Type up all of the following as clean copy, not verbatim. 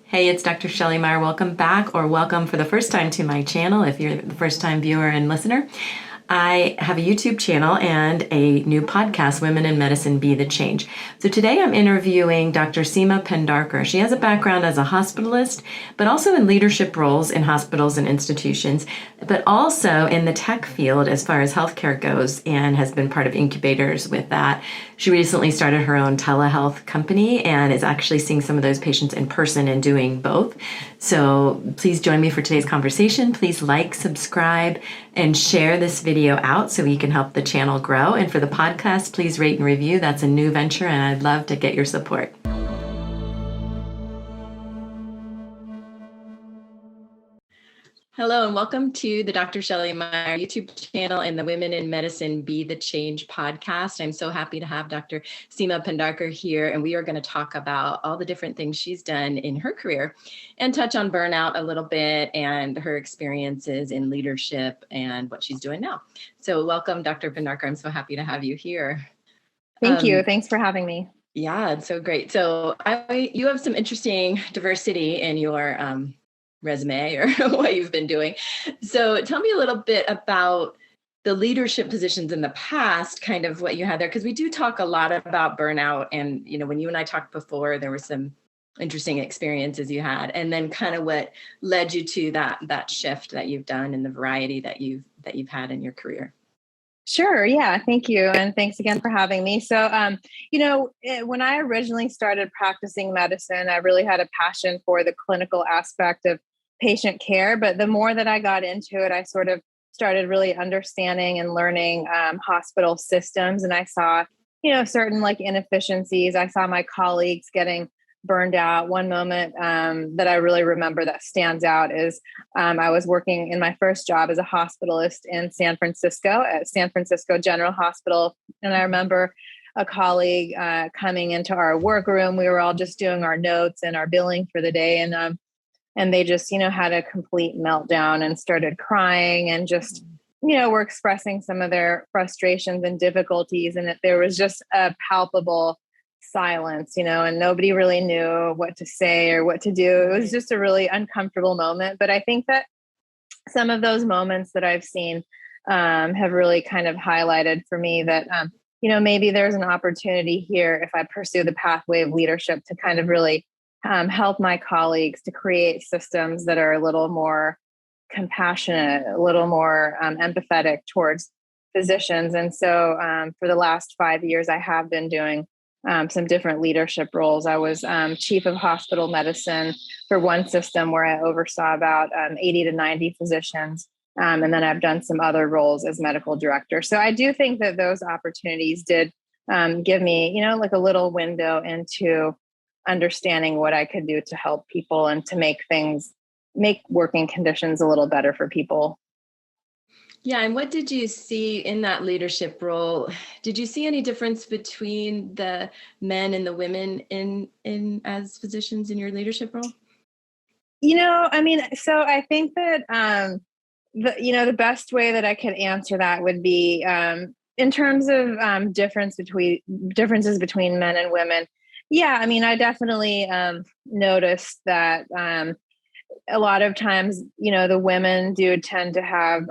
Hey, it's Dr. Shelley Meyer. Welcome back, or welcome for the first time to my channel if you're the first time viewer and listener. I have a YouTube channel and a new podcast, Women in Medicine Be the Change. So today I'm interviewing Dr. Sima Pendharkar. She has a background as a hospitalist, but also in leadership roles in hospitals and institutions, but also in the tech field as far as healthcare goes, and has been part of incubators with that. She recently started her own telehealth company and is actually seeing some of those patients in person and doing both. So please join me for today's conversation. Please like, subscribe, and share this video out so we can help the channel grow. And for the podcast, please rate and review. That's a new venture, and I'd love to get your support. Hello, and welcome to the Dr. Shelley Meyer YouTube channel and the Women in Medicine Be the Change podcast. I'm so happy to have Dr. Sima Pendharkar here, and we are going to talk about all the different things she's done in her career and touch on burnout a little bit and her experiences in leadership and what she's doing now. So welcome, Dr. Pendharkar. I'm so happy to have you here. Thank you. Thanks for having me. Yeah, it's so great. So you have some interesting diversity in your resume or what you've been doing. So tell me a little bit about the leadership positions in the past, kind of what you had there, because we do talk a lot about burnout. And, you know, when you and I talked before, there were some interesting experiences you had, and then kind of what led you to that shift that you've done and the variety that you've had in your career. Sure. Yeah. Thank you. And thanks again for having me. So, when I originally started practicing medicine, I really had a passion for the clinical aspect of patient care. But the more that I got into it, I sort of started really understanding and learning hospital systems. And I saw, certain inefficiencies. I saw my colleagues getting burned out. One moment that I really remember that stands out is I was working in my first job as a hospitalist in San Francisco at San Francisco General Hospital. And I remember a colleague coming into our workroom. We were all just doing our notes and our billing for the day. And they just, had a complete meltdown and started crying and just, were expressing some of their frustrations and difficulties. And there was just a palpable silence, and nobody really knew what to say or what to do. It was just a really uncomfortable moment. But I think that some of those moments that I've seen have really kind of highlighted for me that, maybe there's an opportunity here if I pursue the pathway of leadership to kind of really help my colleagues to create systems that are a little more compassionate, a little more empathetic towards physicians. And so for the last 5 years, I have been doing some different leadership roles. I was chief of hospital medicine for one system where I oversaw about 80 to 90 physicians. And then I've done some other roles as medical director. So I do think that those opportunities did give me, a little window into understanding what I could do to help people and to make working conditions a little better for people. Yeah. And what did you see in that leadership role? Did you see any difference between the men and the women in as physicians in your leadership role? So I think that, the best way that I could answer that would be in terms of differences between men and women. Yeah. I definitely noticed that a lot of times, the women do tend to have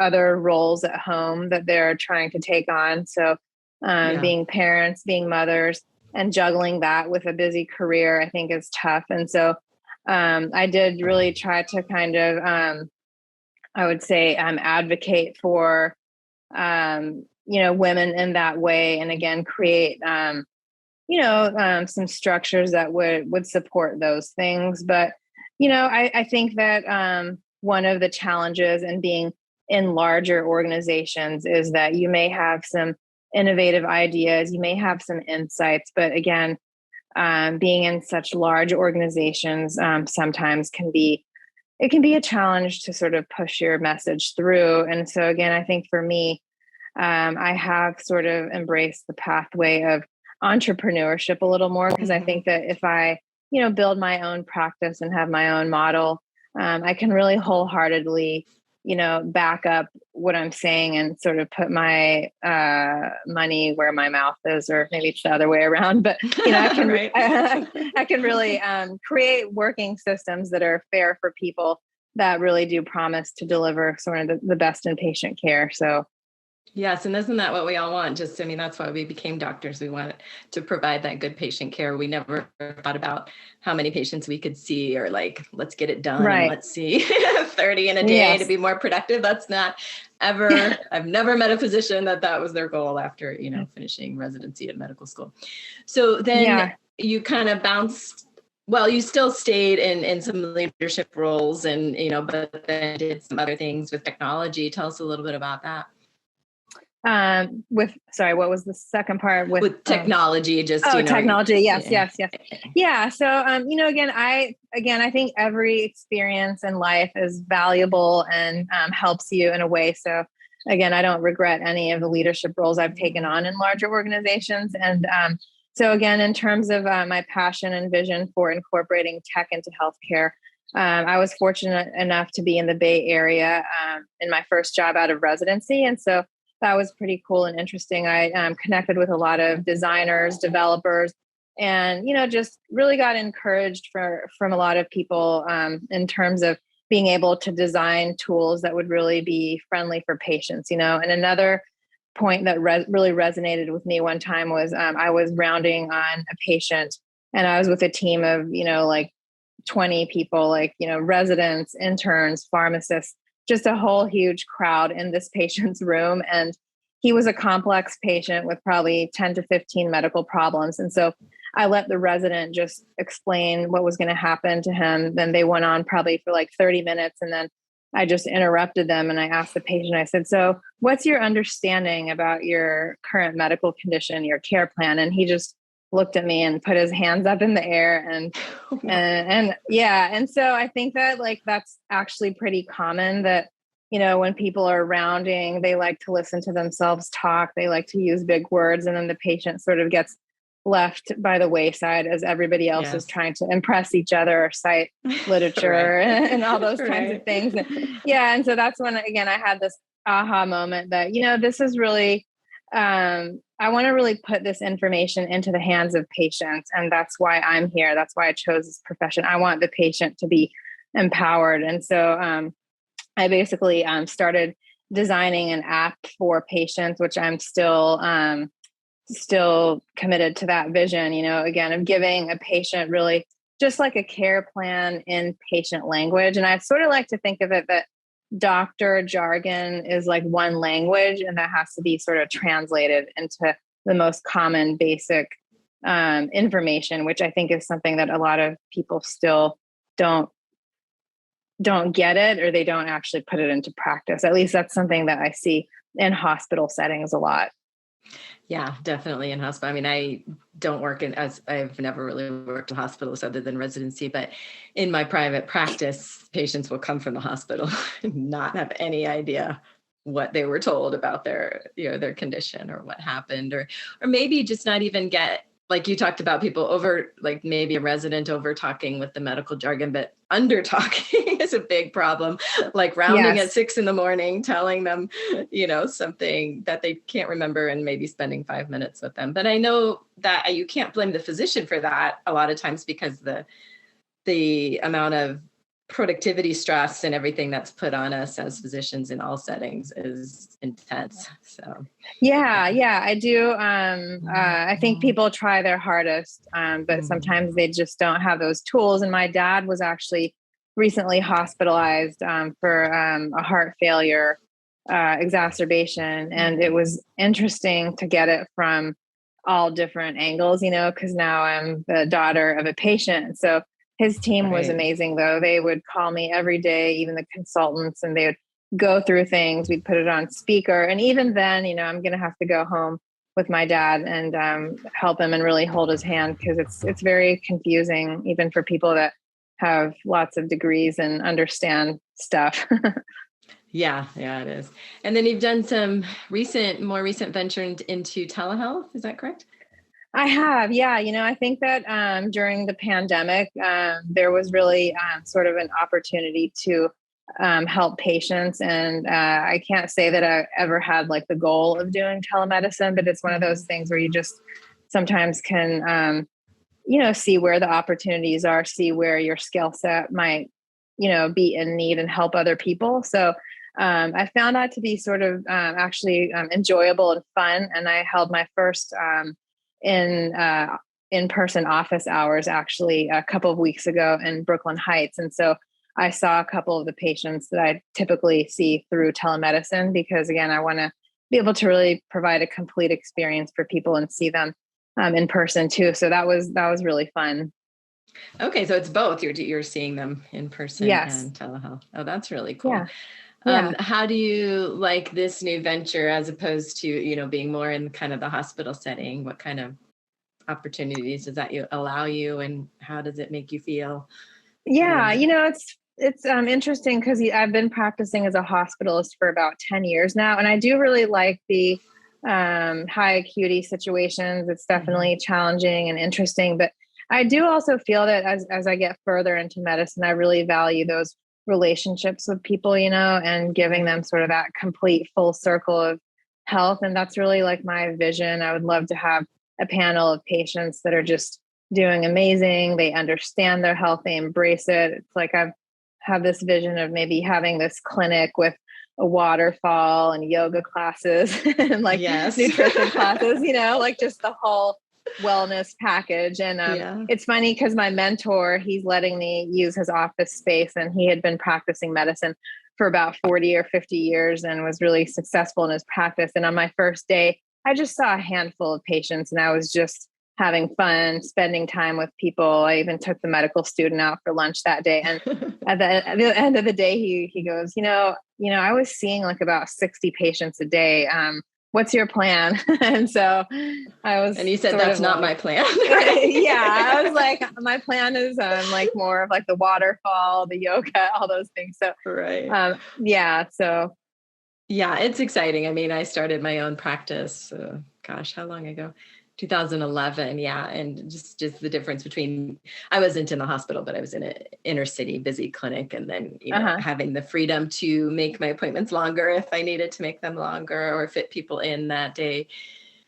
other roles at home that they're trying to take on. So being parents, being mothers, and juggling that with a busy career, I think is tough. And so I did really try to kind of, I would say, advocate for, women in that way. And again, create, some structures that would support those things. But, I think that one of the challenges in being in larger organizations is that you may have some innovative ideas, you may have some insights, but again, being in such large organizations sometimes can be a challenge to sort of push your message through. And so again, I think for me, I have sort of embraced the pathway of entrepreneurship a little more, because I think that if I, build my own practice and have my own model, I can really wholeheartedly back up what I'm saying and sort of put my money where my mouth is, or maybe it's the other way around. But I can Right. I can really create working systems that are fair for people that really do promise to deliver sort of the best in patient care. So. Yes. And isn't that what we all want? That's why we became doctors. We wanted to provide that good patient care. We never thought about how many patients we could see, or like, let's get it done. Right. And let's see 30 in a day to be more productive. That's not ever, I've never met a physician that was their goal after, finishing residency at medical school. So then you kind of bounced. Well, you still stayed in some leadership roles and, but then did some other things with technology. Tell us a little bit about that. What was the second part? With technology, technology. Yes. Yeah. So, again, I think every experience in life is valuable and helps you in a way. So again, I don't regret any of the leadership roles I've taken on in larger organizations. And so again, in terms of my passion and vision for incorporating tech into healthcare, I was fortunate enough to be in the Bay Area in my first job out of residency. And so that was pretty cool and interesting. I connected with a lot of designers, developers, and, just really got encouraged from a lot of people in terms of being able to design tools that would really be friendly for patients, And another point that really resonated with me one time was I was rounding on a patient, and I was with a team of, like 20 people, like, residents, interns, pharmacists, just a whole huge crowd in this patient's room. And he was a complex patient with probably 10 to 15 medical problems. And so I let the resident just explain what was going to happen to him. Then they went on probably for like 30 minutes. And then I just interrupted them and I asked the patient, I said, so what's your understanding about your current medical condition, your care plan? And he just looked at me and put his hands up in the air and so I think that that's actually pretty common that when people are rounding, they like to listen to themselves talk, they like to use big words, and then the patient sort of gets left by the wayside as everybody else is trying to impress each other or cite literature and all those kinds of things. And so that's when again I had this aha moment that this is really I want to really put this information into the hands of patients. And that's why I'm here. That's why I chose this profession. I want the patient to be empowered. And so I basically started designing an app for patients, which I'm still committed to that vision, again, of giving a patient really just like a care plan in patient language. And I sort of like to think of it that doctor jargon is like one language, and that has to be sort of translated into the most common basic information, which I think is something that a lot of people still don't get it, or they don't actually put it into practice. At least that's something that I see in hospital settings a lot. Yeah, definitely in hospital. I mean, I don't work I've never really worked in hospitals other than residency, but in my private practice, patients will come from the hospital and not have any idea what they were told about their condition or what happened, or maybe just not even get, like you talked about, people over, like maybe a resident over talking with the medical jargon, but under talking is a big problem. Like rounding at 6 a.m, telling them, something that they can't remember and maybe spending 5 minutes with them. But I know that you can't blame the physician for that a lot of times, because the amount of productivity stress and everything that's put on us as physicians in all settings is intense. So I do. I think people try their hardest, but sometimes they just don't have those tools. And my dad was actually recently hospitalized for a heart failure exacerbation, and it was interesting to get it from all different angles, because now I'm the daughter of a patient. So his team was amazing, though. They would call me every day, even the consultants, and they would go through things. We'd put it on speaker. And even then, I'm going to have to go home with my dad and help him and really hold his hand, because it's very confusing, even for people that have lots of degrees and understand stuff. Yeah, it is. And then you've done some more recent venture into telehealth. Is that correct? I have. Yeah. I think that during the pandemic, there was really sort of an opportunity to help patients. And I can't say that I ever had like the goal of doing telemedicine, but it's one of those things where you just sometimes can, see where the opportunities are, see where your skill set might, be in need and help other people. So I found that to be sort of actually enjoyable and fun. And I held my first in in-person office hours actually a couple of weeks ago in Brooklyn Heights. And so I saw a couple of the patients that I typically see through telemedicine, because again, I want to be able to really provide a complete experience for people and see them in person too. So that was really fun. Okay, so it's both. You're seeing them in person Yes. and telehealth. Oh, that's really cool. Yeah. Yeah. How do you like this new venture as opposed to, being more in kind of the hospital setting? What kind of opportunities does that allow you, and how does it make you feel? Yeah. It's interesting because I've been practicing as a hospitalist for about 10 years now. And I do really like the high acuity situations. It's definitely challenging and interesting, but I do also feel that as I get further into medicine, I really value those relationships with people, and giving them sort of that complete full circle of health. And that's really like my vision. I would love to have a panel of patients that are just doing amazing. They understand their health, they embrace it. It's like I've have this vision of maybe having this clinic with a waterfall and yoga classes and like Yes. nutrition classes, like just the whole wellness package. And it's funny because my mentor, he's letting me use his office space, and he had been practicing medicine for about 40 or 50 years and was really successful in his practice. And on my first day, I just saw a handful of patients, and I was just having fun, spending time with people. I even took the medical student out for lunch that day. And at the end of the day, he goes, I was seeing like about 60 patients a day. What's your plan? And so and you said, that's not my plan. Yeah. I was like, my plan is like more of like the waterfall, the yoga, all those things. So, right. Yeah. So, yeah, it's exciting. I mean, I started my own practice, how long ago? 2011. Yeah. And just the difference between, I wasn't in the hospital, but I was in an inner city busy clinic. And then, having the freedom to make my appointments longer if I needed to make them longer or fit people in that day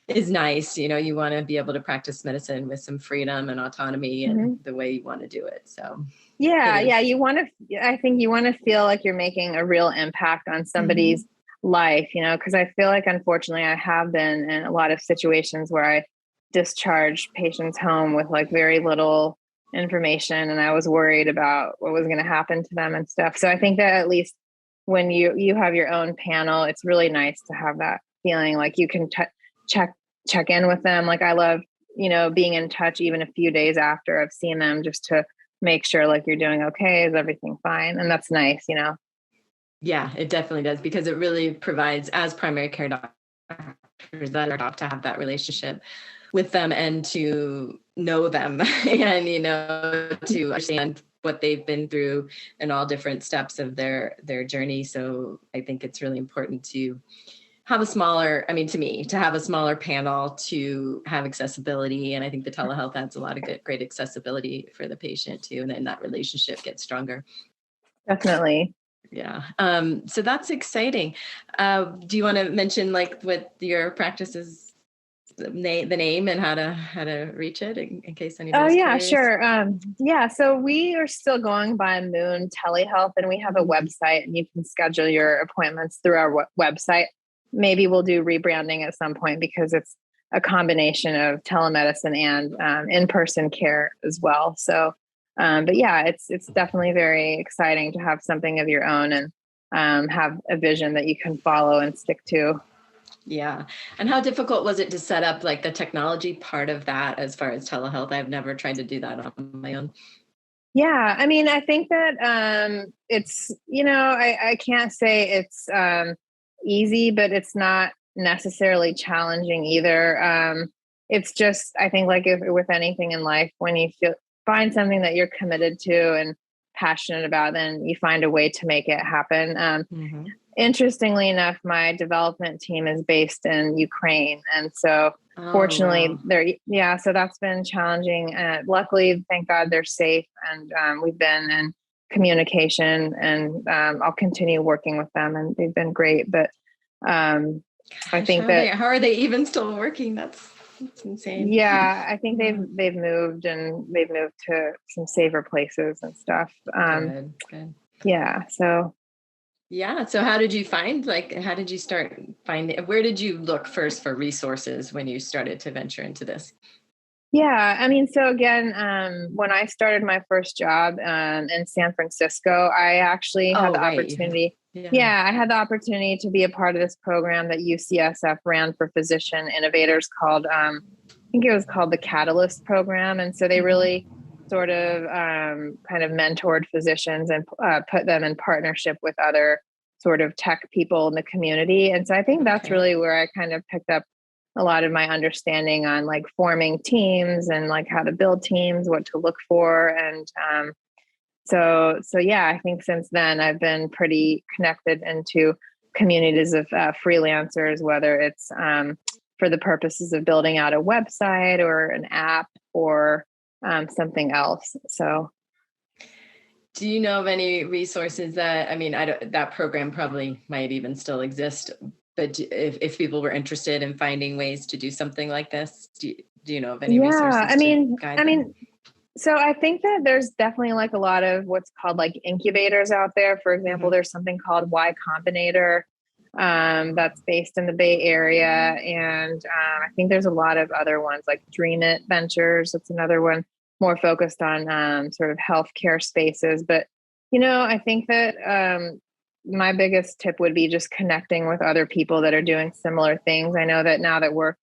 is nice. You want to be able to practice medicine with some freedom and autonomy and the way you want to do it. So yeah. I think you want to feel like you're making a real impact on somebody's life, because I feel like, unfortunately, I have been in a lot of situations where I discharged patients home with like very little information, and I was worried about what was going to happen to them and stuff. So I think that at least when you have your own panel, it's really nice to have that feeling like you can check in with them. Like I love, being in touch even a few days after I've seen them, just to make sure like you're doing okay, is everything fine? And that's nice, Yeah, it definitely does, because it really provides, as primary care doctors, that are to have that relationship with them and to know them and, to understand what they've been through and all different steps of their journey. So I think it's really important to have to have a smaller panel, to have accessibility. And I think the telehealth adds a lot of great accessibility for the patient too. And then that relationship gets stronger. Definitely. Yeah. So that's exciting. Do you want to mention like what your practice is, the name and how to reach it in case anybody's curious? Sure. So we are still going by Moon Telehealth, and we have a website, and you can schedule your appointments through our website. Maybe we'll do rebranding at some point, because it's a combination of telemedicine and in-person care as well. So, but yeah, it's definitely very exciting to have something of your own and have a vision that you can follow and stick to. Yeah. And how difficult was it to set up like the technology part of that as far as telehealth? I've never tried to do that on my own. Yeah. I mean, I think that it's, I can't say it's easy, but it's not necessarily challenging either. It's just, I think like with anything in life, when you find something that you're committed to and passionate about, then you find a way to make it happen. Interestingly enough, my development team is based in Ukraine. And so fortunately so that's been challenging. Luckily, thank God they're safe. And we've been in communication, and I'll continue working with them, and they've been great. But I think how are they even still working? That's insane. Yeah, I think they've moved to some safer places and stuff. Good. Yeah. So how did you how did you start finding, where did you look first for resources when you started to venture into this? Yeah, I mean, so again, when I started my first job in San Francisco, I actually had the opportunity. Yeah, I had the opportunity to be a part of this program that UCSF ran for physician innovators called, I think it was called the Catalyst Program. And so they really sort of kind of mentored physicians and put them in partnership with other sort of tech people in the community. And so I think that's really where I kind of picked up a lot of my understanding on like forming teams and like how to build teams, what to look for. And so yeah, I think since then I've been pretty connected into communities of freelancers, whether it's for the purposes of building out a website or an app or something else. So do you know of any resources that, I mean, that program probably might even still exist, but if people were interested in finding ways to do something like this, do you know of any resources? So I think that there's definitely like a lot of what's called like incubators out there. For example, there's something called Y Combinator that's based in the Bay Area. And I think there's a lot of other ones like Dream It Ventures. That's another one more focused on sort of healthcare spaces. But, I think that my biggest tip would be just connecting with other people that are doing similar things. I know that now that we're,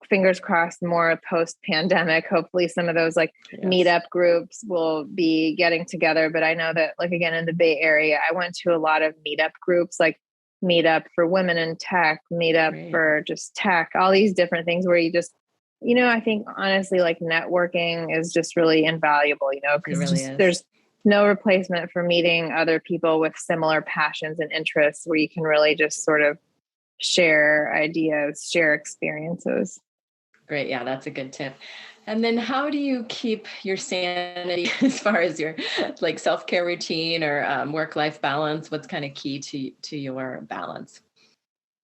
fingers crossed, more post-pandemic, hopefully some of those like meetup groups will be getting together. But I know that like, again, in the Bay Area, I went to a lot of meetup groups, like Meetup for Women in Tech, Meetup for just tech, all these different things where you just, I think honestly, like networking is just really invaluable, because there's no replacement for meeting other people with similar passions and interests where you can really just sort of share ideas, share experiences. Great. Yeah, that's a good tip. And then how do you keep your sanity as far as your like self-care routine or work-life balance? What's kind of key to your balance?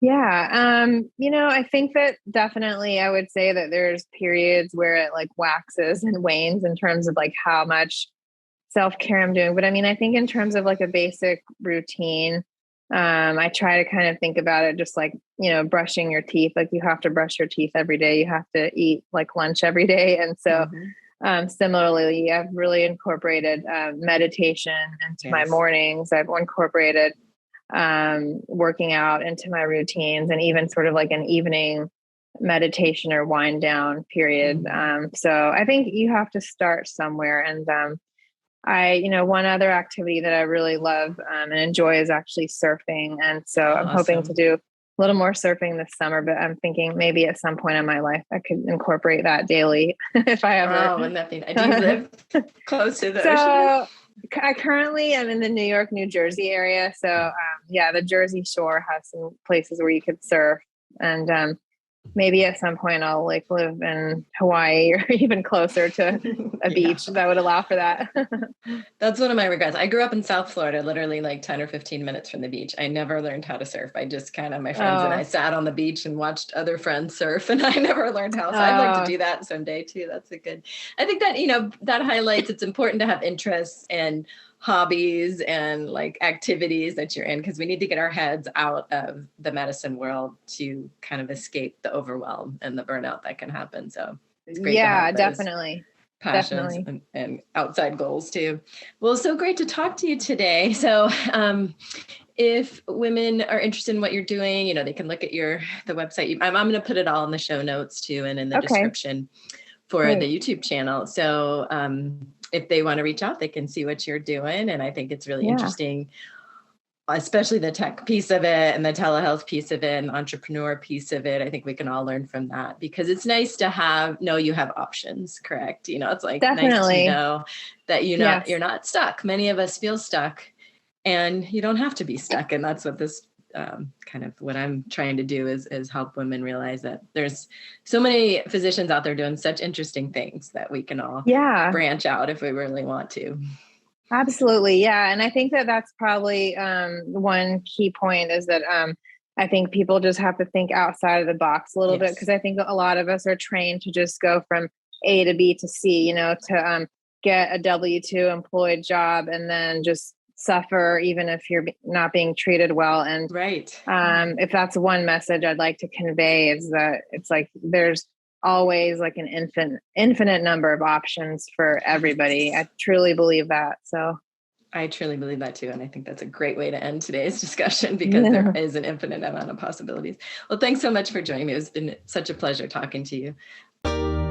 Yeah. I think that definitely I would say that there's periods where it like waxes and wanes in terms of like how much self-care I'm doing. But I mean, I think in terms of like a basic routine, I try to kind of think about it just like, brushing your teeth. Like you have to brush your teeth every day. You have to eat like lunch every day. And so similarly, I've really incorporated meditation into my mornings. I've incorporated working out into my routines, and even sort of like an evening meditation or wind down period. So I think you have to start somewhere. And one other activity that I really love and enjoy is actually surfing. And so I'm hoping to do a little more surfing this summer, but I'm thinking maybe at some point in my life I could incorporate that daily if I ever. Oh, wouldn't that be nice? Do you live close to the ocean? I currently am in the New York, New Jersey area. So the Jersey Shore has some places where you could surf, and maybe at some point I'll like live in Hawaii or even closer to a beach that would allow for that. That's one of my regrets. I grew up in South Florida, literally like 10 or 15 minutes from the beach. I never learned how to surf. I just kind of, my friends and I sat on the beach and watched other friends surf, and I never learned how. So I'd like to do that someday too. That's I think that, that highlights it's important to have interests and hobbies and like activities that you're in, because we need to get our heads out of the medicine world to kind of escape the overwhelm and the burnout that can happen. So it's great. Yeah, definitely. Passions and outside goals too. Well, it's so great to talk to you today. So if women are interested in what you're doing, they can look at the website. I'm going to put it all in the show notes too, and in the description for the YouTube channel. So if they want to reach out, they can see what you're doing. And I think it's really interesting, especially the tech piece of it and the telehealth piece of it and entrepreneur piece of it. I think we can all learn from that, because it's nice to know you have options, correct? It's like nice to know that you're not stuck. Many of us feel stuck, and you don't have to be stuck. And that's what this kind of what I'm trying to do is help women realize that there's so many physicians out there doing such interesting things that we can all branch out if we really want to. Absolutely. Yeah. And I think that that's probably one key point is that I think people just have to think outside of the box a little bit, because I think a lot of us are trained to just go from A to B to C, to get a W-2 employed job and then just suffer even if you're not being treated well. And Right. if that's one message I'd like to convey, is that it's like there's always like an infinite number of options for everybody. I truly believe that. So I truly believe that too. And I think that's a great way to end today's discussion, because there is an infinite amount of possibilities. Well, thanks so much for joining me. It's been such a pleasure talking to you.